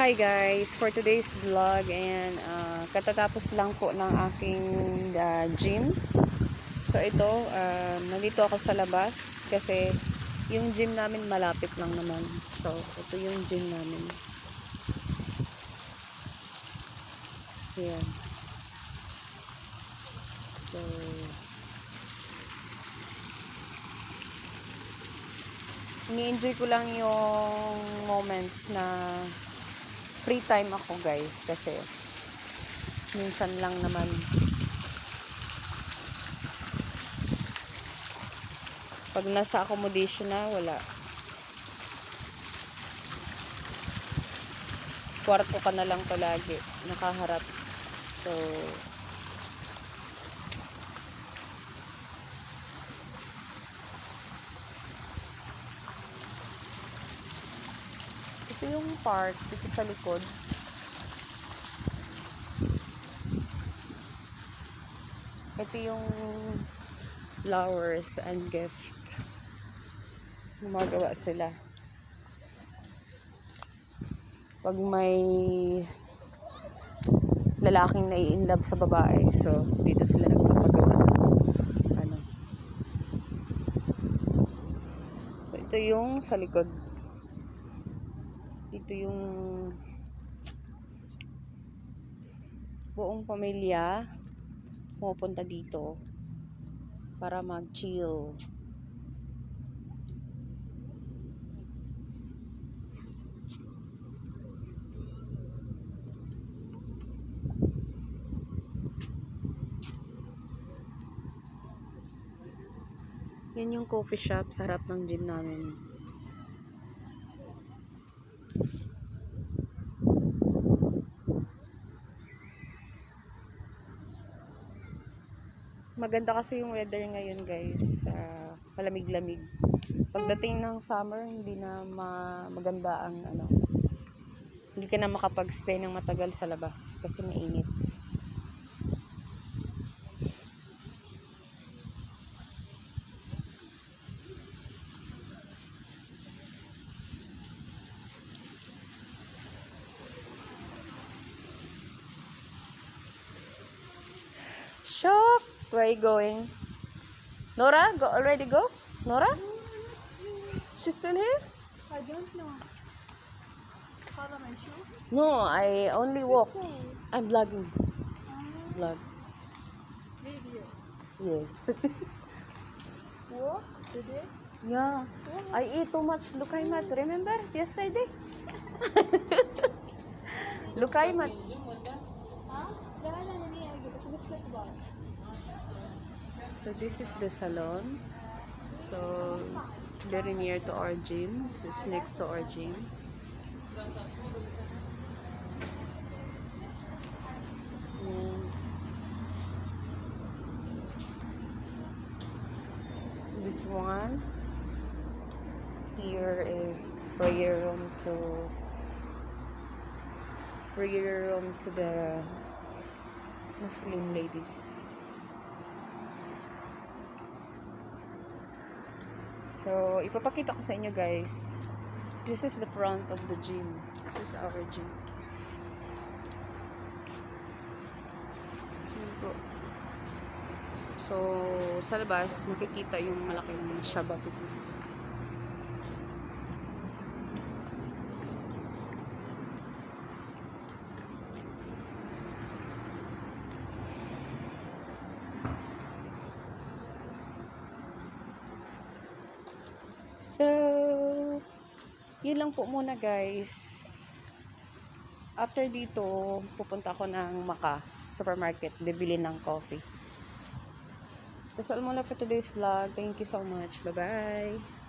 Hi guys, for today's vlog and katatapos lang po ng aking gym. So ito, nandito ako sa labas kasi yung gym namin malapit lang naman. So ito yung gym namin. Ayan. So ini-enjoy ko lang yung moments na free time ako guys kasi minsan lang naman pag nasa accommodation na wala, kwarto ka na lang palagi nakaharap. So ito yung park dito sa likod. Ito yung flowers and gift. Gumagawa sila. Pag may lalaking nai-inlove sa babae, so dito sila nagpapagawa. So ito yung sa likod. Dito yung buong pamilya pumupunta dito para mag-chill. Yan yung coffee shop sa harap ng gym namin. Maganda kasi yung weather ngayon guys, malamig-lamig. Pagdating ng summer, hindi na maganda ang hindi ka na makapag-stay ng matagal sa labas kasi mainit. Shock! Where are you going? Nora? Already go? Nora? She's still here? I don't know. Follow my shoe? No, I only walk. I'm vlogging. Vlog. Video. Yes. Walk today? Yeah. I eat too much lukaimat. Remember yesterday? Lukaimat. So this is the salon. So very near to our gym. This is next to our gym. And this one here is prayer room to the Muslim ladies. So ipapakita ko sa inyo guys. This is the front of the gym. This is our gym. So sa labas makikita yung malaking Shaba Fitness. So, yun lang po muna guys. After dito, pupunta ako ng Maka supermarket, bibili ng coffee. That's all muna for today's vlog. Thank you so much. Bye-bye.